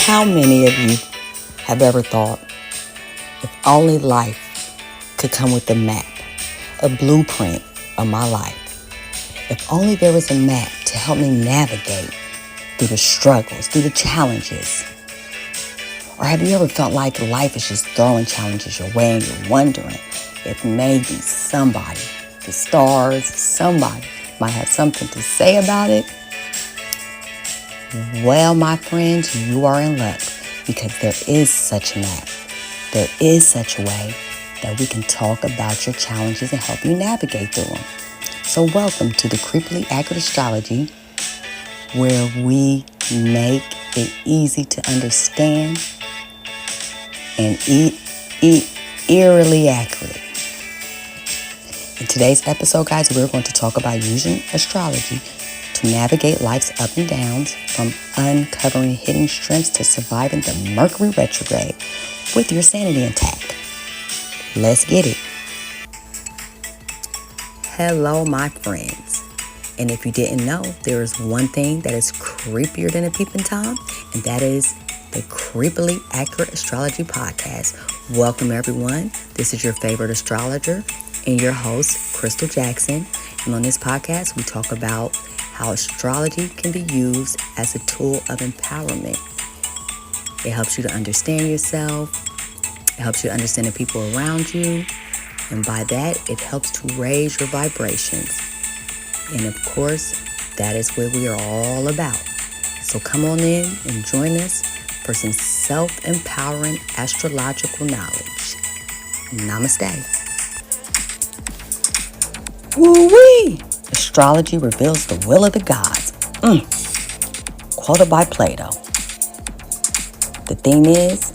How many of you have ever thought, if only life could come with a map, a blueprint of my life? If only there was a map to help me navigate through the struggles, through the challenges. Or have you ever felt like life is just throwing challenges your way and you're wondering if maybe somebody, the stars, somebody might have something to say about it? Well, my friends, you are in luck because there is such a map. There is such a way that we can talk about your challenges and help you navigate through them. So welcome to the Creepily Accurate Astrology, where we make it easy to understand and eerily accurate. In today's episode, guys, we're going to talk about using astrology to navigate life's up and downs, from uncovering hidden strengths to surviving the Mercury retrograde with your sanity intact. Let's get it. Hello, my friends. And if you didn't know, there is one thing that is creepier than a peeping Tom, and that is the Creepily Accurate Astrology Podcast. Welcome, everyone. This is your favorite astrologer and your host, Crystal Jackson. And on this podcast, we talk about how astrology can be used as a tool of empowerment. It helps you to understand yourself. It helps you to understand the people around you. And by that, it helps to raise your vibrations. And of course, that is what we are all about. So come on in and join us for some self-empowering astrological knowledge. Namaste. Woo-wee! Astrology reveals the will of the gods. Quoted by Plato. The thing is,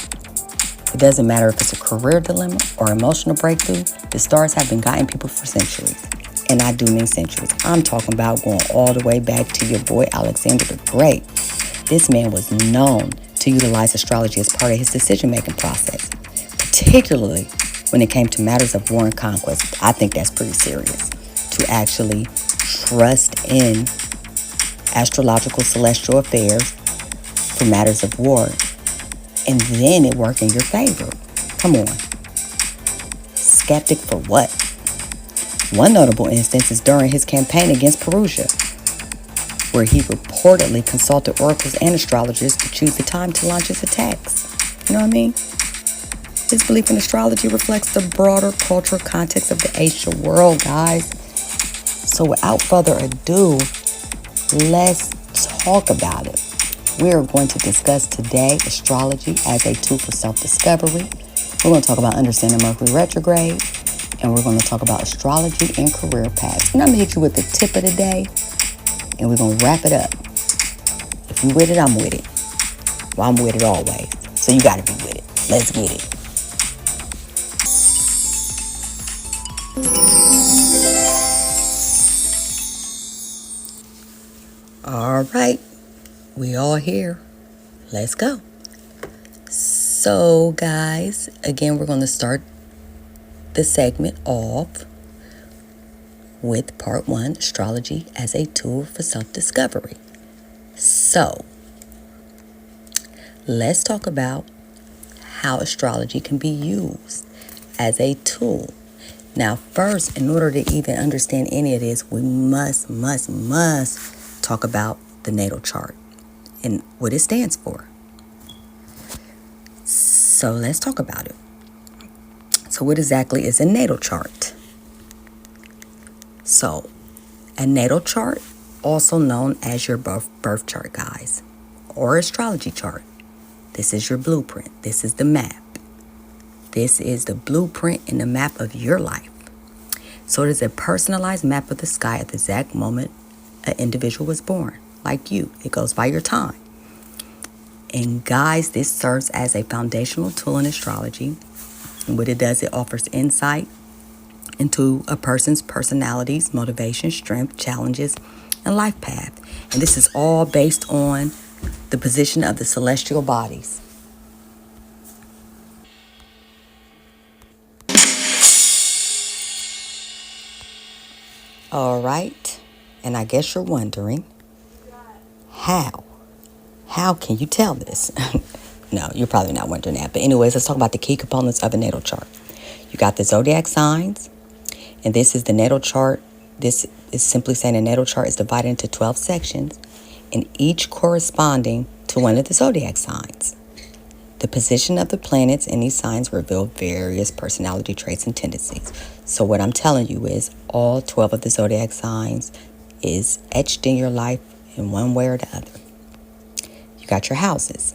it doesn't matter if it's a career dilemma or emotional breakthrough, the stars have been guiding people for centuries. And I do mean centuries. I'm talking about going all the way back to your boy Alexander the Great. This man was known to utilize astrology as part of his decision-making process, particularly when it came to matters of war and conquest. I think that's pretty serious, to actually trust in astrological celestial affairs for matters of war, and then it work in your favor. Come on. Skeptic for what? One notable instance is during his campaign against Perugia, where he reportedly consulted oracles and astrologers to choose the time to launch his attacks. You know what I mean? His belief in astrology reflects the broader cultural context of the ancient world, guys. So without further ado, let's talk about it. We are going to discuss today astrology as a tool for self-discovery. We're going to talk about understanding Mercury retrograde, and we're going to talk about astrology and career paths. And I'm going to hit you with the tip of the day, and we're going to wrap it up. If you with it, I'm with it. Well, I'm with it always. So you got to be with it. Let's get it. All right, we all here. Let's go. So, guys, again, we're going to start the segment off with part 1, astrology as a tool for self-discovery. So, let's talk about how astrology can be used as a tool. Now, first, in order to even understand any of this, we must talk about the natal chart and what it stands for. So let's talk about it. So what exactly is a natal chart? So a natal chart, also known as your birth chart, guys, or astrology chart. This is your blueprint. This is the map. This is the blueprint and the map of your life. So it is a personalized map of the sky at the exact moment an individual was born, like you. It goes by your time. And guys, this serves as a foundational tool in astrology. And what it does, it offers insight into a person's personalities, motivation, strength, challenges, and life path. And this is all based on the position of the celestial bodies. All right. And I guess you're wondering, how? How can you tell this? No, you're probably not wondering that. But anyways, let's talk about the key components of a natal chart. You got the zodiac signs, and this is the natal chart. This is simply saying a natal chart is divided into 12 sections, and each corresponding to one of the zodiac signs. The position of the planets in these signs reveal various personality traits and tendencies. So what I'm telling you is all 12 of the zodiac signs is etched in your life in one way or the other. You got your houses.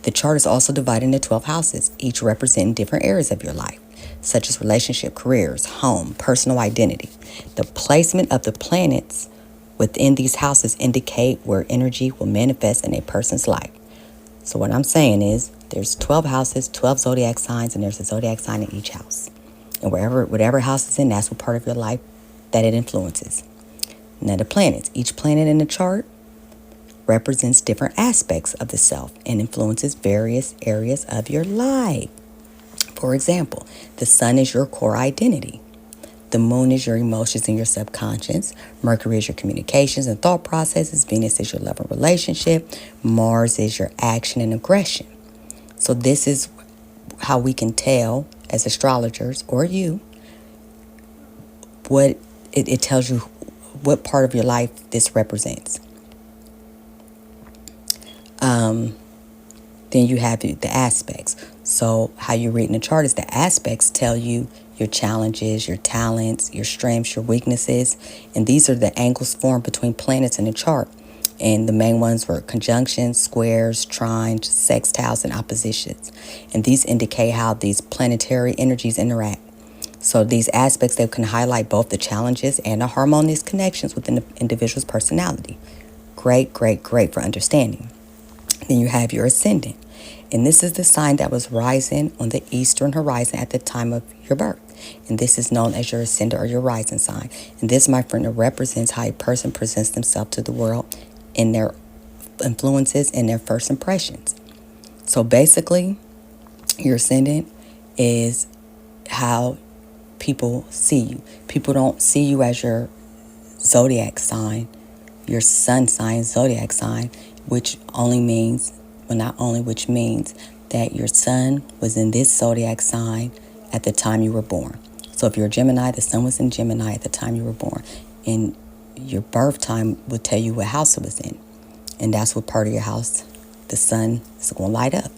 The chart is also divided into 12 houses, each representing different areas of your life, such as relationship, careers, home, personal identity. The placement of the planets within these houses indicate where energy will manifest in a person's life. So what I'm saying is there's 12 houses, 12 zodiac signs, and there's a zodiac sign in each house. And whatever house is in, that's what part of your life that it influences. Now the planets, each planet in the chart represents different aspects of the self and influences various areas of your life. For example, the sun is your core identity. The moon is your emotions and your subconscious. Mercury is your communications and thought processes. Venus is your love and relationship. Mars is your action and aggression. So this is how we can tell as astrologers, or you, what it tells you what part of your life this represents. Then you have the aspects. So how you read in the chart is the aspects tell you your challenges, your talents, your strengths, your weaknesses. And these are the angles formed between planets in the chart. And the main ones were conjunctions, squares, trines, sextiles, and oppositions. And these indicate how these planetary energies interact. So these aspects, they can highlight both the challenges and the harmonious connections within the individual's personality. Great for understanding. Then you have your ascendant. And this is the sign that was rising on the eastern horizon at the time of your birth. And this is known as your ascendant or your rising sign. And this, my friend, represents how a person presents themselves to the world in their influences and their first impressions. So basically, your ascendant is how people see you. People don't see you as your zodiac sign, your sun sign, zodiac sign, which means that your sun was in this zodiac sign at the time you were born. So if you're a Gemini, the sun was in Gemini at the time you were born. And your birth time would tell you what house it was in. And that's what part of your house the sun is going to light up.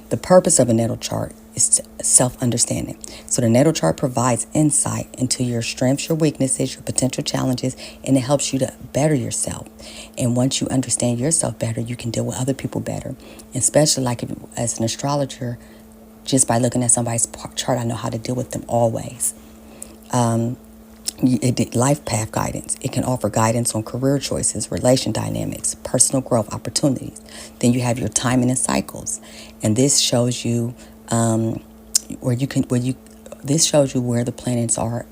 The purpose of a natal chart is self-understanding. So the natal chart provides insight into your strengths, your weaknesses, your potential challenges, and it helps you to better yourself. And once you understand yourself better, you can deal with other people better. And especially like as an astrologer, just by looking at somebody's chart, I know how to deal with them always. Life path guidance. It can offer guidance on career choices, relation dynamics, personal growth opportunities. Then you have your timing and cycles, and this shows you where the planets are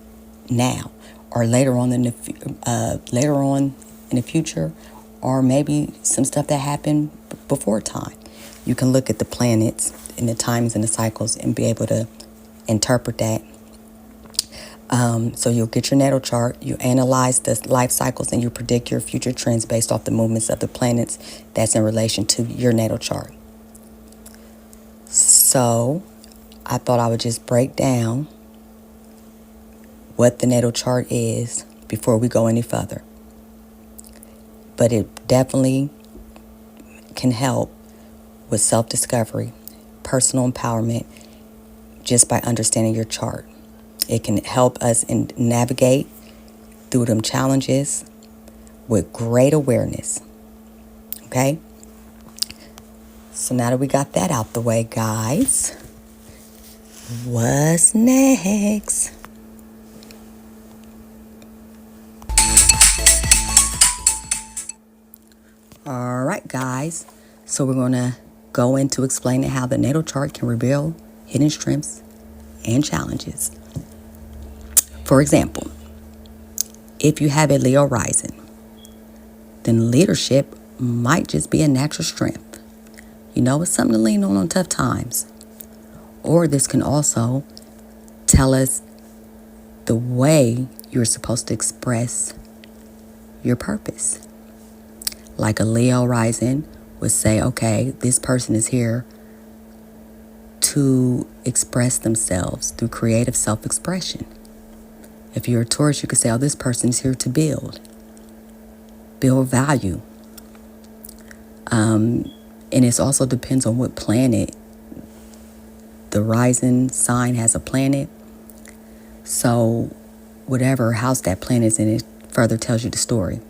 now, or later on in the future, or maybe some stuff that happened before time. You can look at the planets and the times and the cycles and be able to interpret that. So you'll get your natal chart, you analyze the life cycles, and you predict your future trends based off the movements of the planets that's in relation to your natal chart. So I thought I would just break down what the natal chart is before we go any further. But it definitely can help with self-discovery, personal empowerment, just by understanding your chart. It can help us navigate through them challenges with great awareness. Okay? So now that we got that out the way, guys, what's next? All right, guys. So we're going to go into explaining how the natal chart can reveal hidden strengths and challenges. For example, if you have a Leo rising, then leadership might just be a natural strength. You know, it's something to lean on tough times. Or this can also tell us the way you're supposed to express your purpose. Like a Leo rising would say, okay, this person is here to express themselves through creative self-expression. If you're a Taurus, you could say, oh, this person is here to build value. And it also depends on what planet. The rising sign has a planet. So whatever house that planet is in, it further tells you the story.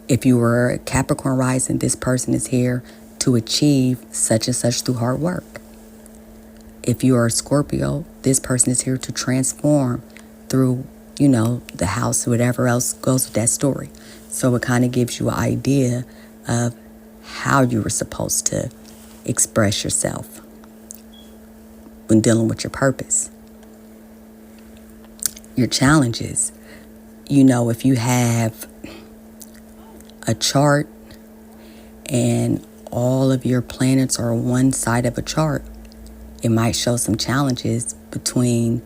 If you were a Capricorn rising, this person is here to achieve such and such through hard work. If you are a Scorpio, this person is here to transform through, the house, whatever else goes with that story. So it kind of gives you an idea of how you were supposed to express yourself when dealing with your purpose. Your challenges, if you have a chart and all of your planets are on one side of a chart, it might show some challenges between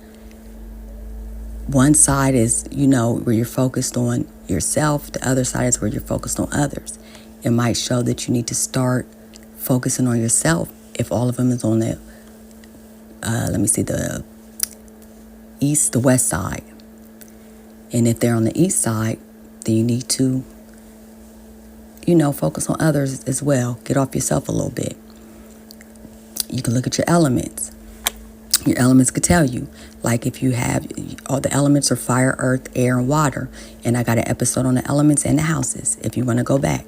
one side is, where you're focused on yourself. The other side is where you're focused on others. It might show that you need to start focusing on yourself if all of them is on the, the west side. And if they're on the east side, then you need to, focus on others as well. Get off yourself a little bit. You can look at your elements. Your elements could tell you, like if you have, all the elements are fire, earth, air, and water. And I got an episode on the elements and the houses if you want to go back.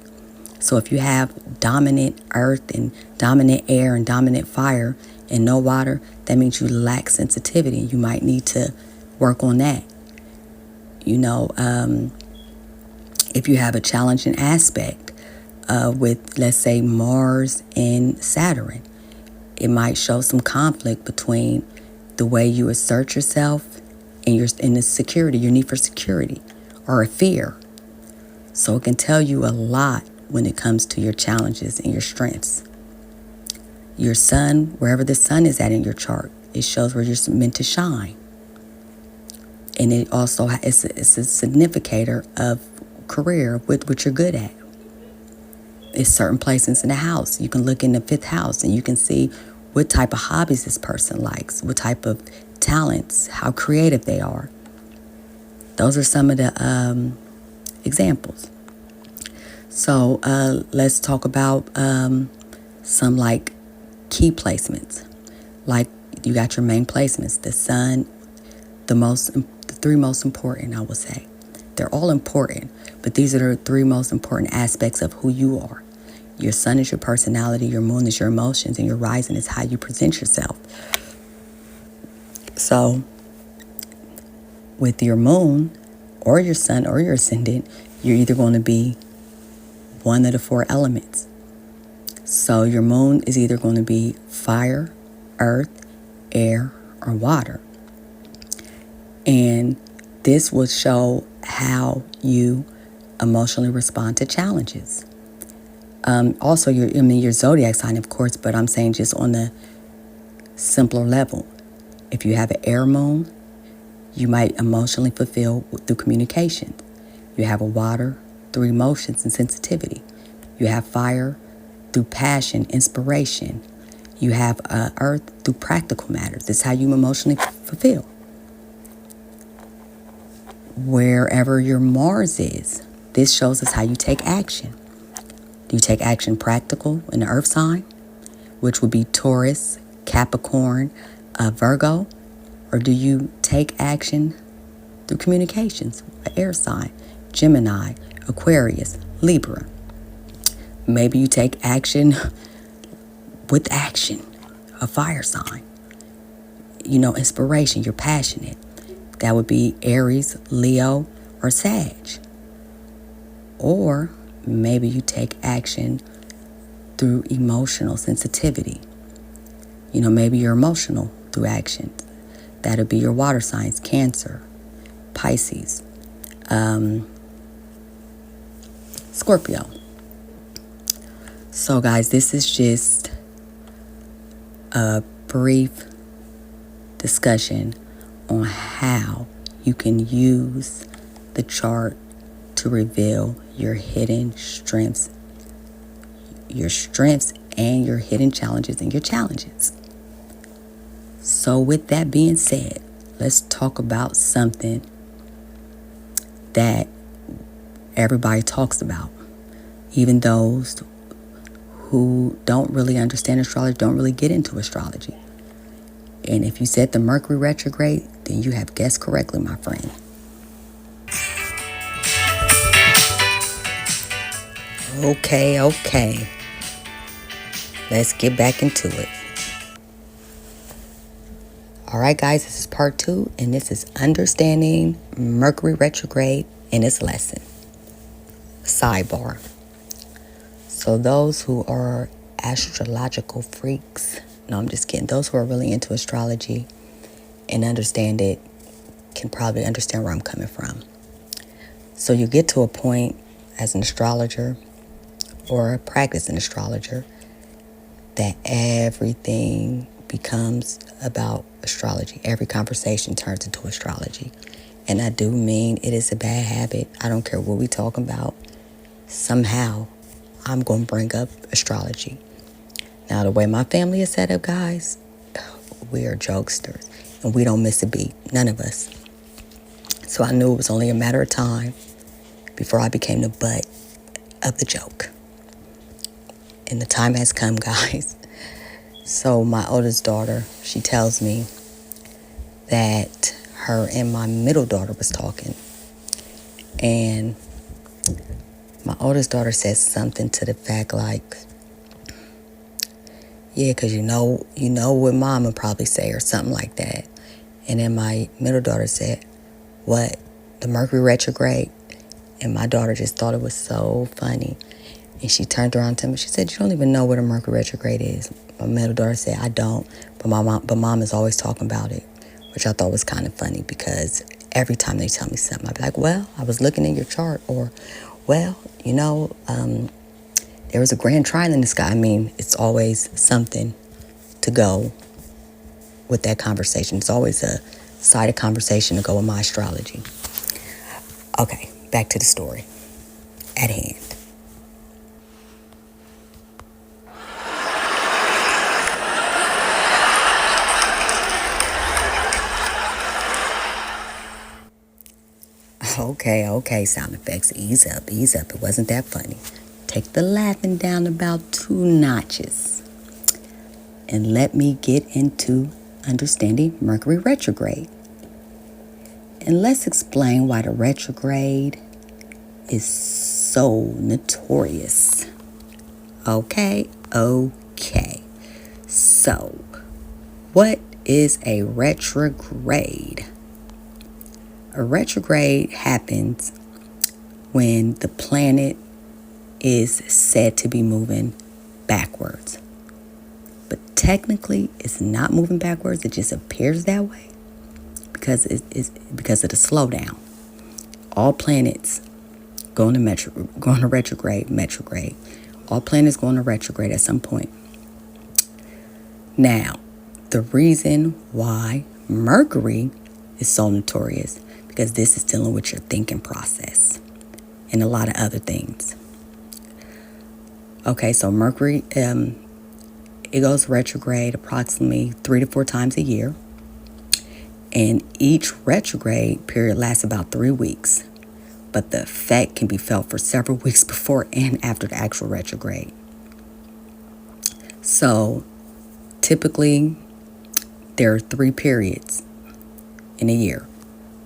So if you have dominant earth and dominant air and dominant fire and no water, that means you lack sensitivity. You might need to work on that. If you have a challenging aspect with, let's say, Mars and Saturn, it might show some conflict between the way you assert yourself and the security, your need for security, or a fear. So it can tell you a lot when it comes to your challenges and your strengths. Your sun, wherever the sun is at in your chart, it shows where you're meant to shine. And it also it's a significator of career, with what you're good at. It's certain places in the house. You can look in the 5th house and you can see what type of hobbies this person likes, what type of talents, how creative they are. Those are some of the examples. So let's talk about some like key placements. Like you got your main placements, the sun, the 3 most important, I would say. They're all important, but these are the 3 most important aspects of who you are. Your sun is your personality, your moon is your emotions, and your rising is how you present yourself. So with your moon or your sun or your ascendant, you're either going to be one of the 4 elements. So your moon is either going to be fire, earth, air, or water. And this will show how you emotionally respond to challenges. Also, your zodiac sign, of course, but I'm saying just on the simpler level. If you have an air moon, you might emotionally fulfill through communication. You have a water through emotions and sensitivity. You have fire through passion, inspiration. You have earth through practical matters. This is how you emotionally fulfill. Wherever your Mars is, this shows us how you take action. Do you take action practical in the earth sign, which would be Taurus, Capricorn, Virgo? Or do you take action through communications, an air sign, Gemini, Aquarius, Libra? Maybe you take action with action, a fire sign. Inspiration, you're passionate. That would be Aries, Leo, or Sag. Or maybe you take action through emotional sensitivity. Maybe you're emotional through action. That'll be your water signs, Cancer, Pisces, Scorpio. So guys, this is just a brief discussion on how you can use the chart to reveal your hidden strengths, your strengths and your hidden challenges and your challenges. So with that being said, let's talk about something that everybody talks about. Even those who don't really understand astrology don't really get into astrology. And if you said the Mercury retrograde, then you have guessed correctly, my friend. Okay. Let's get back into it. All right, guys, this is part 2, and this is understanding Mercury retrograde and its lesson. Sidebar. So those who are astrological freaks, no, I'm just kidding. Those who are really into astrology and understand it can probably understand where I'm coming from. So you get to a point as an astrologer or a practicing astrologer that everything becomes about astrology. Every conversation turns into astrology. And I do mean it is a bad habit. I don't care what we talking about. Somehow, I'm going to bring up astrology. Now, the way my family is set up, guys, we are jokesters. And we don't miss a beat. None of us. So I knew it was only a matter of time before I became the butt of the joke. And the time has come, guys. So my oldest daughter, she tells me that her and my middle daughter was talking. And my oldest daughter says something to the fact like, yeah, because you know what mom would probably say, or something like that. And then my middle daughter said, what, the Mercury retrograde? And my daughter just thought it was so funny. And she turned around to me. She said, you don't even know what a Mercury retrograde is. My middle daughter said, I don't. But mom is always talking about it, which I thought was kind of funny because every time they tell me something, I'd be like, well, I was looking in your chart. Or, well, there was a grand trine in the sky. I mean, it's always something to go with that conversation. It's always a side of conversation to go with my astrology. Okay, back to the story at hand. Okay, sound effects. Ease up. It wasn't that funny. Take the laughing down about 2 notches. And let me get into understanding Mercury retrograde. And let's explain why the retrograde is so notorious. Okay. So, what is a retrograde? A retrograde happens when the planet is said to be moving backwards. But technically, it's not moving backwards. It just appears that way because it's because of the slowdown. All planets go into retrograde. All planets go into retrograde at some point. Now, the reason why Mercury is so notorious because this is dealing with your thinking process and a lot of other things. Okay, so Mercury, it goes retrograde approximately 3 to 4 times a year. And each retrograde period lasts about 3 weeks. But the effect can be felt for several weeks before and after the actual retrograde. So typically, there are 3 periods in a year.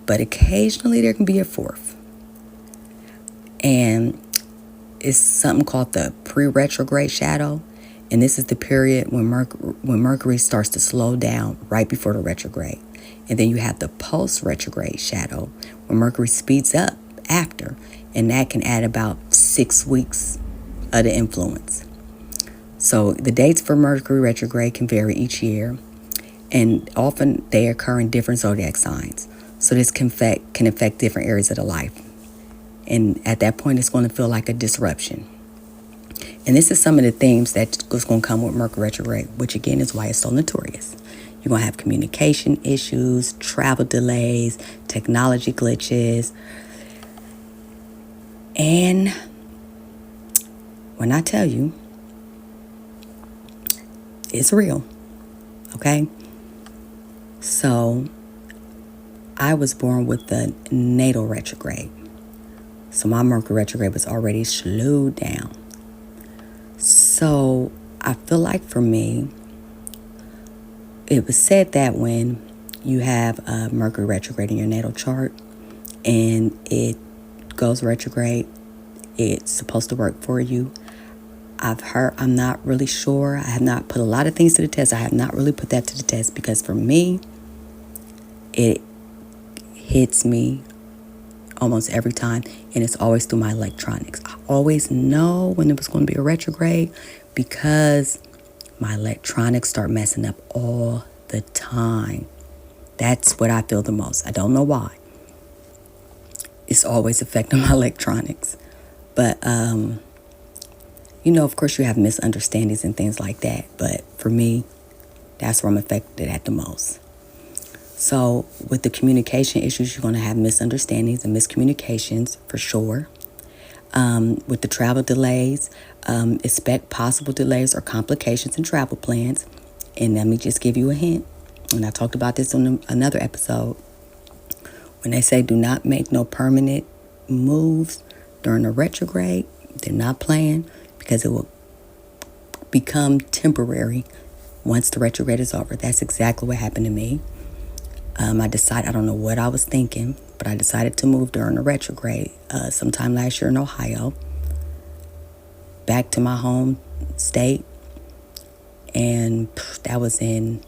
But occasionally there can be a 4th. And it's something called the pre-retrograde shadow. And this is the period when Mercury starts to slow down right before the retrograde. And then you have the post-retrograde shadow when Mercury speeds up after. And that can add about 6 weeks of the influence. So the dates for Mercury retrograde can vary each year. And often they occur in different zodiac signs. So this can affect different areas of the life. And at that point, it's going to feel like a disruption. And this is some of the themes that is going to come with Mercury retrograde, which again is why it's so notorious. You're going to have communication issues, travel delays, technology glitches. And when I tell you, It's real. Okay? So I was born with the natal retrograde. So my Mercury retrograde was already slowed down. So I feel like for me, it was said that when you have a Mercury retrograde in your natal chart and it goes retrograde, it's supposed to work for you. I've heard, I'm not really sure. I have not put a lot of things to the test. I have not really put that to the test because for me, it hits me almost every time, and it's always through my electronics. I always know when it was going to be a retrograde because my electronics start messing up all the time. That's what I feel the most. I don't know why. It's always affecting my electronics. But, of course you have misunderstandings and things like that. But for me, that's where I'm affected at the most. So with the communication issues, you're going to have misunderstandings and miscommunications for sure. With the travel delays, expect possible delays or complications in travel plans. And let me just give you a hint. And I talked about this on another episode. When they say do not make no permanent moves during a retrograde, they're not playing because it will become temporary once the retrograde is over. That's exactly what happened to me. I don't know what I was thinking, but I decided to move during the retrograde sometime last year in Ohio, back to my home state. And that was in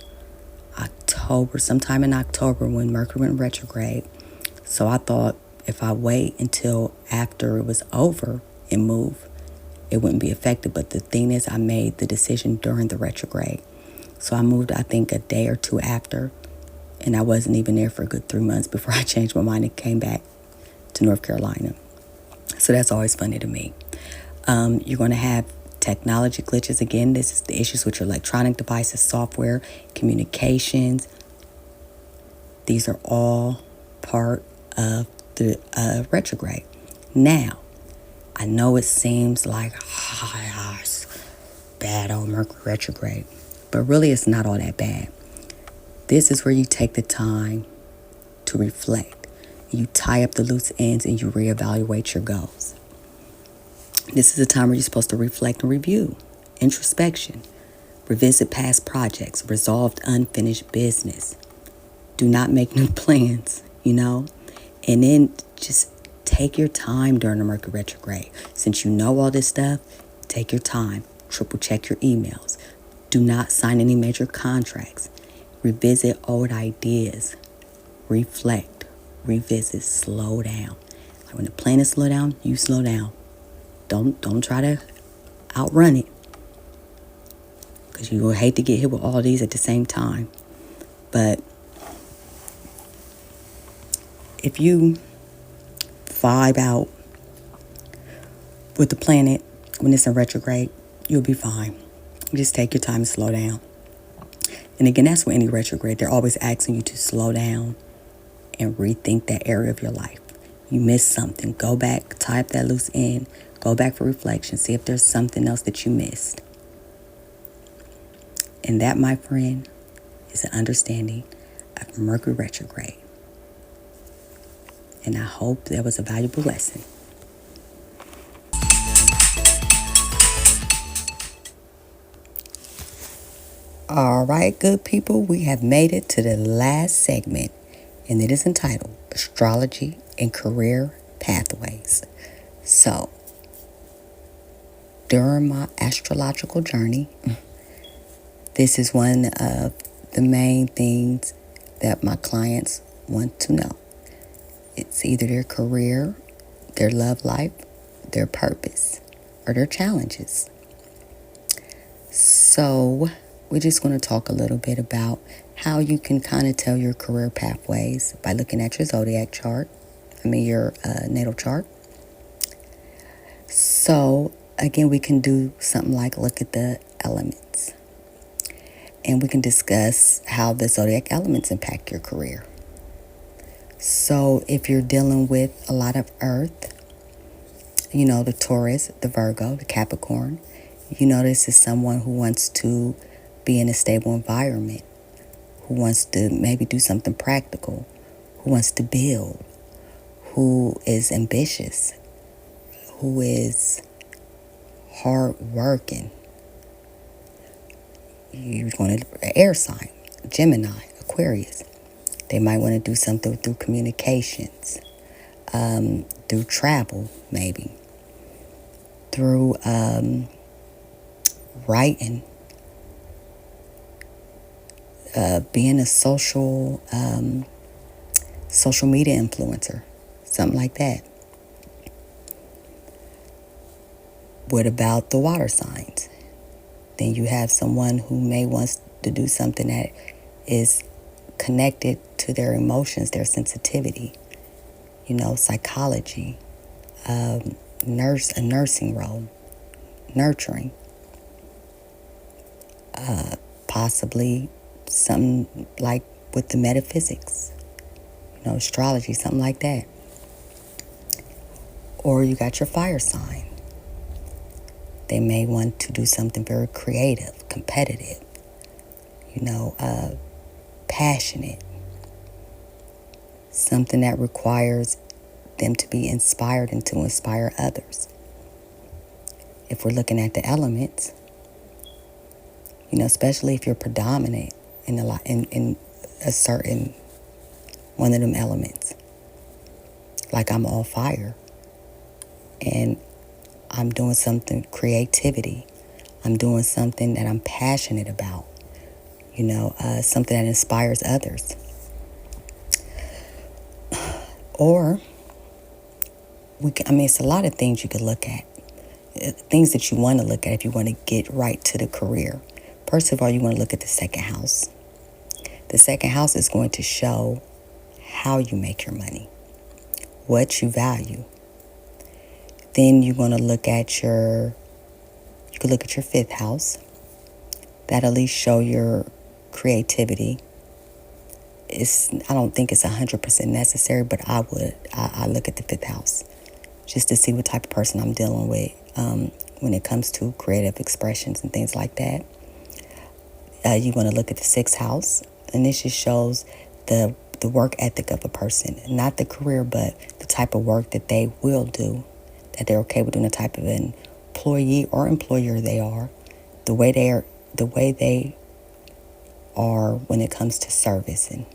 October, sometime in October when Mercury went retrograde. So I thought if I wait until after it was over and move, it wouldn't be affected. But the thing is, I made the decision during the retrograde. So I moved, I think, a day or two after. And I wasn't even there for a good 3 months before I changed my mind and came back to North Carolina. So that's always funny to me. You're going to have technology glitches. Again, this is the issues with your electronic devices, software, communications. These are all part of the retrograde. Now, I know it seems like bad old Mercury retrograde, but really it's not all that bad. This is where you take the time to reflect. You tie up the loose ends and you reevaluate your goals. This is a time where you're supposed to reflect and review, introspection, revisit past projects, resolve unfinished business. Do not make new plans, and then just take your time during the Mercury retrograde. Since you know all this stuff, take your time, triple check your emails. Do not sign any major contracts. Revisit old ideas. Reflect. Revisit. Slow down. Like when the planets slow down, you slow down. Don't try to outrun it. Because you will hate to get hit with all these at the same time. But if you vibe out with the planet when it's in retrograde, you'll be fine. Just take your time and slow down. And again, that's with any retrograde. They're always asking you to slow down and rethink that area of your life. You missed something. Go back, tie up that loose end. Go back for reflection. See if there's something else that you missed. And that, my friend, is an understanding of Mercury retrograde. And I hope that was a valuable lesson. All right, good people, we have made it to the last segment, and it is entitled Astrology and Career Pathways. So, during my astrological journey, this is one of the main things that my clients want to know. It's either their career, their love life, their purpose, or their challenges. So, we're just going to talk a little bit about how you can kind of tell your career pathways by looking at your zodiac chart. Your natal chart. So, again, we can do something like look at the elements. And we can discuss how the zodiac elements impact your career. So, if you're dealing with a lot of earth, the Taurus, the Virgo, the Capricorn, this is someone who wants to be in a stable environment, who wants to maybe do something practical, who wants to build, who is ambitious, who is hard working. You're going to air sign, Gemini, Aquarius. They might want to do something through communications, through travel, maybe, through writing, being a social media influencer, something like that. What about the water signs? Then you have someone who may want to do something that is connected to their emotions, their sensitivity, psychology, a nursing role, nurturing, possibly something like with the metaphysics, astrology, something like that. Or you got your fire sign. They may want to do something very creative, competitive, passionate. Something that requires them to be inspired and to inspire others. If we're looking at the elements, especially if you're predominant in a certain one of them elements, like I'm all fire, and I'm doing something creativity. I'm doing something that I'm passionate about. Something that inspires others. Or it's a lot of things you could look at. Things that you want to look at if you want to get right to the career. First of all, you want to look at the second house. The second house is going to show how you make your money, what you value. Then you're going to look at you could look at your fifth house. That'll at least show your creativity. I don't think it's 100% necessary, but I look at the fifth house just to see what type of person I'm dealing with when it comes to creative expressions and things like that. You want to look at the sixth house, and this just shows the work ethic of a person, not the career, but the type of work that they will do, that they're okay with doing, the type of employee or employer they are, the way they are when it comes to servicing.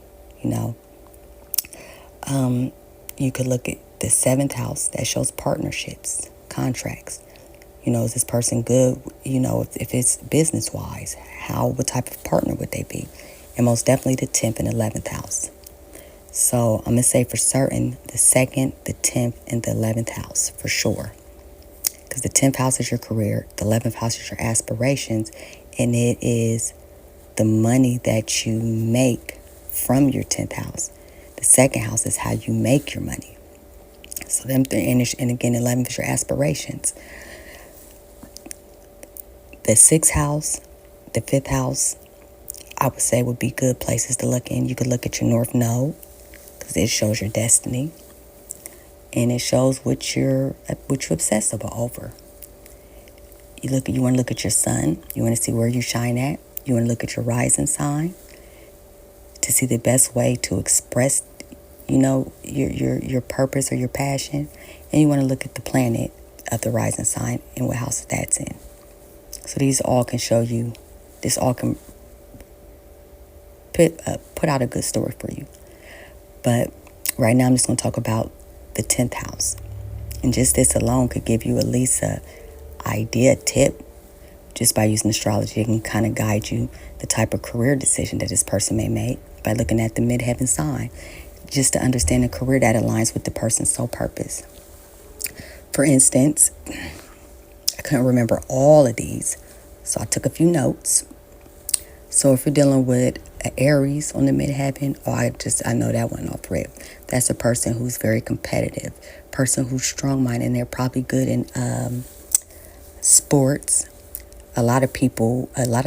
You could look at the seventh house that shows partnerships, contracts. Is this person good? If it's business wise, what type of partner would they be? And most definitely the 10th and 11th house. So I'm going to say for certain the 2nd, the 10th, and the 11th house for sure. Because the 10th house is your career, the 11th house is your aspirations, and it is the money that you make from your 10th house. The second house is how you make your money. So and again, 11th is your aspirations. The 6th house, the 5th house, I would say would be good places to look in. You could look at your North Node because it shows your destiny, and it shows what you're obsessive over. You want to look at your sun. You want to see where you shine at. You want to look at your rising sign to see the best way to express, your purpose or your passion. And you want to look at the planet of the rising sign and what house that's in. So these all can show you. This all can put out a good story for you. But right now I'm just going to talk about the 10th house. And just this alone could give you at least a idea, tip. Just by using astrology, it can kind of guide you the type of career decision that this person may make by looking at the midheaven sign, just to understand a career that aligns with the person's soul purpose. For instance, I couldn't remember all of these, so I took a few notes. So if you're dealing with an Aries on the midheaven, I know that one off rip. That's a person who's very competitive, person who's strong-minded, and they're probably good in sports. A lot of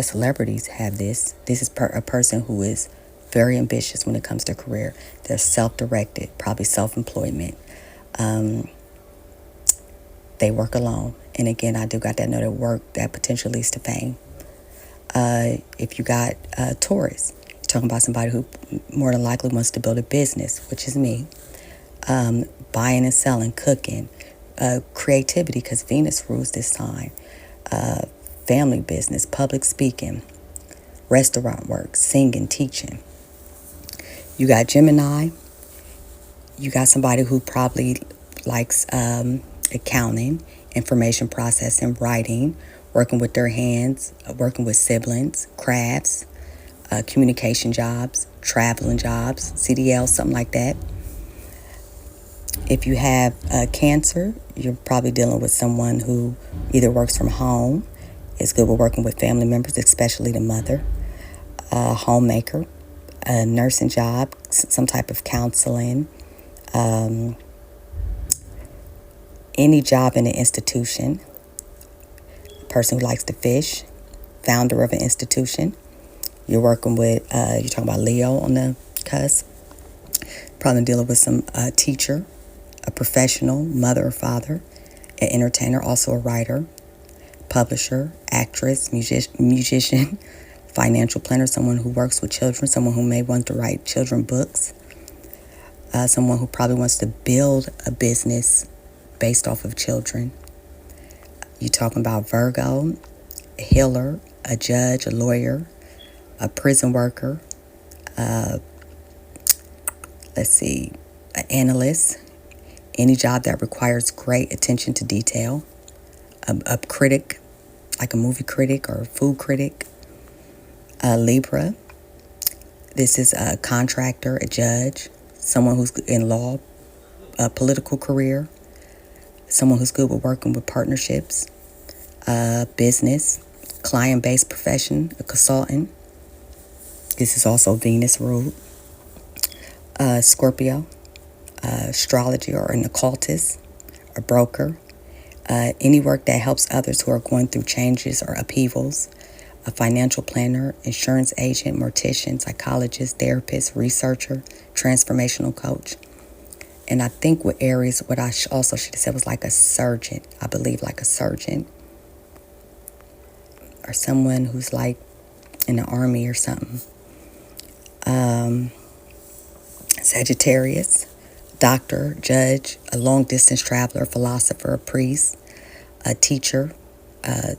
celebrities have this. This is a person who is very ambitious when it comes to career. They're self-directed, probably self-employment. They work alone. And again, I do got that note at work that potential leads to fame. If you got Taurus, you're talking about somebody who more than likely wants to build a business, which is me. Buying and selling, cooking, creativity, because Venus rules this sign, family business, public speaking, restaurant work, singing, teaching. You got Gemini. You got somebody who probably likes accounting, information processing, writing, working with their hands, working with siblings, crafts, communication jobs, traveling jobs, CDL, something like that. If you have Cancer, you're probably dealing with someone who either works from home, is good with working with family members, especially the mother, a homemaker, a nursing job, some type of counseling, any job in an institution, a person who likes to fish, founder of an institution. You're working with, you're talking about Leo on the cusp, probably dealing with some teacher, a professional, mother or father, an entertainer, also a writer, publisher, actress, musician, financial planner, someone who works with children, someone who may want to write children books, someone who probably wants to build a business based off of children. You're talking about Virgo, a healer, a judge, a lawyer, a prison worker, an analyst, any job that requires great attention to detail, a critic, like a movie critic or a food critic, a Libra. This is a contractor, a judge, someone who's in law, a political career, someone who's good with working with partnerships, business, client-based profession, a consultant. This is also Venus ruled. Scorpio, astrology or an occultist, a broker, any work that helps others who are going through changes or upheavals, a financial planner, insurance agent, mortician, psychologist, therapist, researcher, transformational coach. And I think with Aries, what I also should have said was like a surgeon, I believe, like a surgeon, or someone who's like in the army or something. Sagittarius, doctor, judge, a long-distance traveler, philosopher, a priest, a teacher, a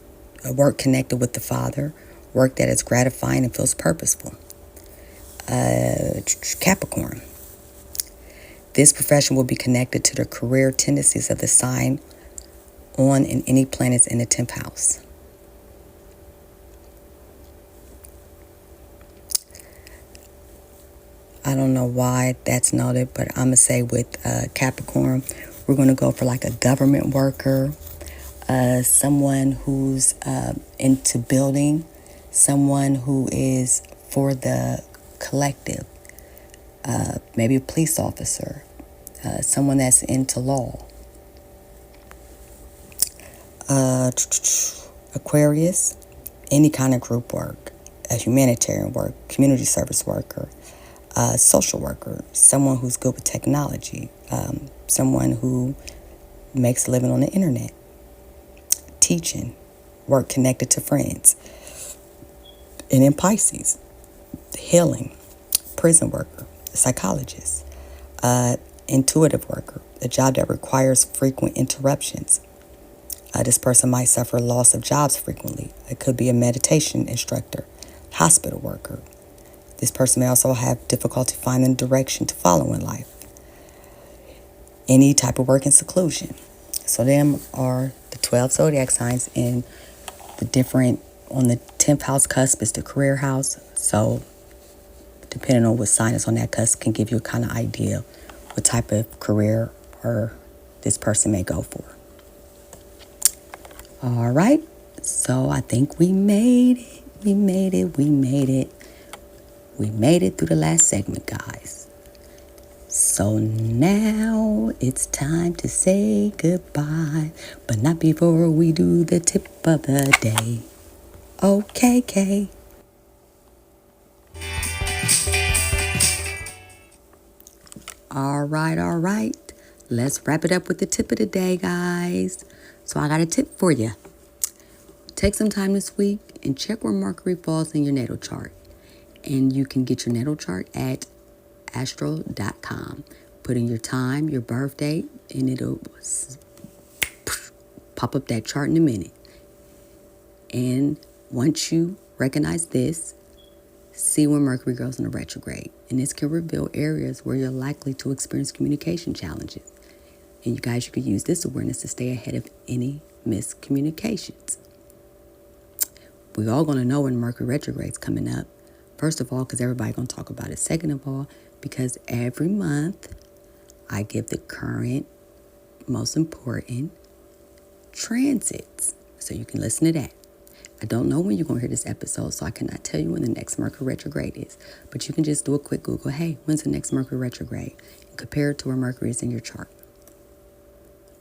work connected with the Father, work that is gratifying and feels purposeful. Capricorn. This profession will be connected to the career tendencies of the sign on and any planets in the 10th house. I don't know why that's noted, but I'm going to say with Capricorn, we're going to go for like a government worker, someone who's into building, someone who is for the collective, maybe a police officer, someone that's into law. Aquarius, any kind of group work, a humanitarian work, community service worker, social worker, someone who's good with technology, someone who makes a living on the internet, teaching, work connected to friends. And in Pisces, healing, prison worker, psychologist, intuitive worker, a job that requires frequent interruptions. This person might suffer loss of jobs frequently. It could be a meditation instructor, hospital worker. This person may also have difficulty finding direction to follow in life. Any type of work in seclusion. So them are the 12 zodiac signs, and the different, on the 10th house cusp is the career house. So depending on what sign is on that cusp can give you a kind of idea what type of career or this person may go for. All right. So I think we made it. We made it through the last segment, guys. So now it's time to say goodbye, but not before we do the tip of the day. Okay, Kay. All right. Let's wrap it up with the tip of the day, guys. So I got a tip for you. Take some time this week and check where Mercury falls in your natal chart. And you can get your natal chart at astro.com. Put in your time, your birth date, and it'll pop up that chart in a minute. And once you recognize this, see when Mercury goes into retrograde. And this can reveal areas where you're likely to experience communication challenges. And you guys, you could use this awareness to stay ahead of any miscommunications. We're all going to know when Mercury retrograde's coming up. First of all, because everybody's going to talk about it. Second of all, because every month I give the current, most important transits. So you can listen to that. I don't know when you're going to hear this episode, so I cannot tell you when the next Mercury retrograde is. But you can just do a quick Google. Hey, when's the next Mercury retrograde? And compare it to where Mercury is in your chart.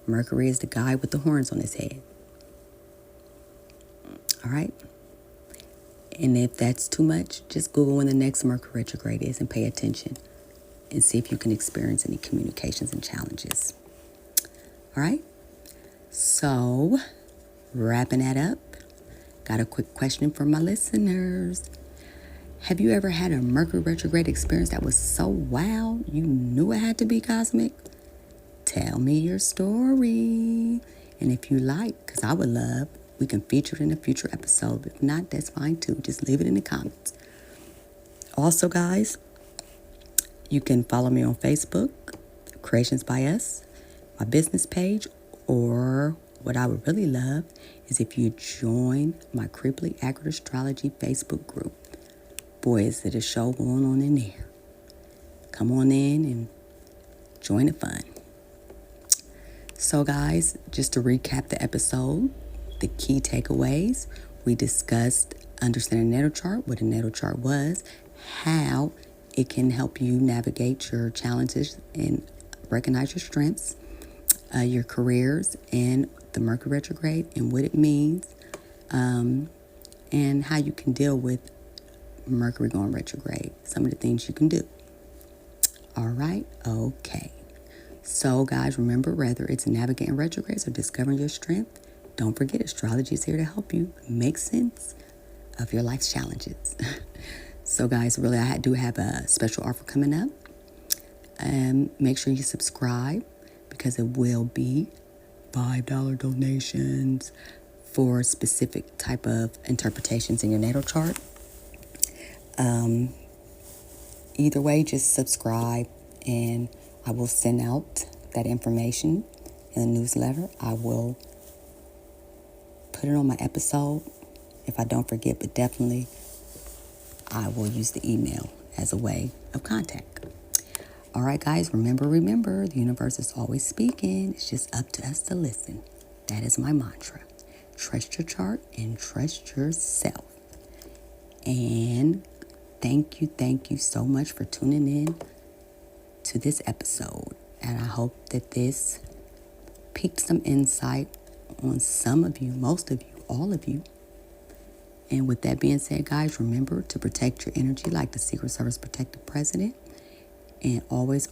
Mercury is the guy with the horns on his head. All right? And if that's too much, just Google when the next Mercury retrograde is and pay attention and see if you can experience any communications and challenges. All right? So, wrapping that up, got a quick question for my listeners. Have you ever had a Mercury retrograde experience that was so wow you knew it had to be cosmic? Tell me your story. And if you like, because I would love, we can feature it in a future episode. If not, that's fine too. Just leave it in the comments. Also, guys, you can follow me on Facebook, Creations by Us, my business page, or what I would really love is if you join my Creepily Accurate Astrology Facebook group. Boy, is it a show going on in there. Come on in and join the fun. So, guys, just to recap the episode, the key takeaways, we discussed understanding the natal chart, what a natal chart was, how it can help you navigate your challenges and recognize your strengths, your careers, and the Mercury retrograde and what it means, and how you can deal with Mercury going retrograde, some of the things you can do. All right? Okay. So, guys, remember, whether it's navigating retrogrades or discovering your strength, don't forget astrology is here to help you make sense of your life's challenges. So, guys, really, I do have a special offer coming up. Make sure you subscribe because it will be $5 donations for specific type of interpretations in your natal chart. Either way, just subscribe and I will send out that information in the newsletter. I will put it on my episode if I don't forget, but definitely I will use the email as a way of contact. All right, guys, remember, the universe is always speaking. It's just up to us to listen. That is my mantra. Trust your chart and trust yourself. And thank you so much for tuning in to this episode. And I hope that this piqued some insight on some of you, most of you, all of you. And with that being said, guys, remember to protect your energy like the Secret Service protected president. And always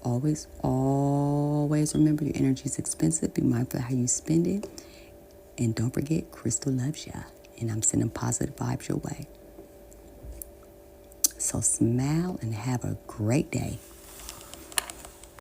remember your energy is expensive. Be mindful of how you spend it. And don't forget, Crystal loves ya. And I'm sending positive vibes your way. So smile and have a great day.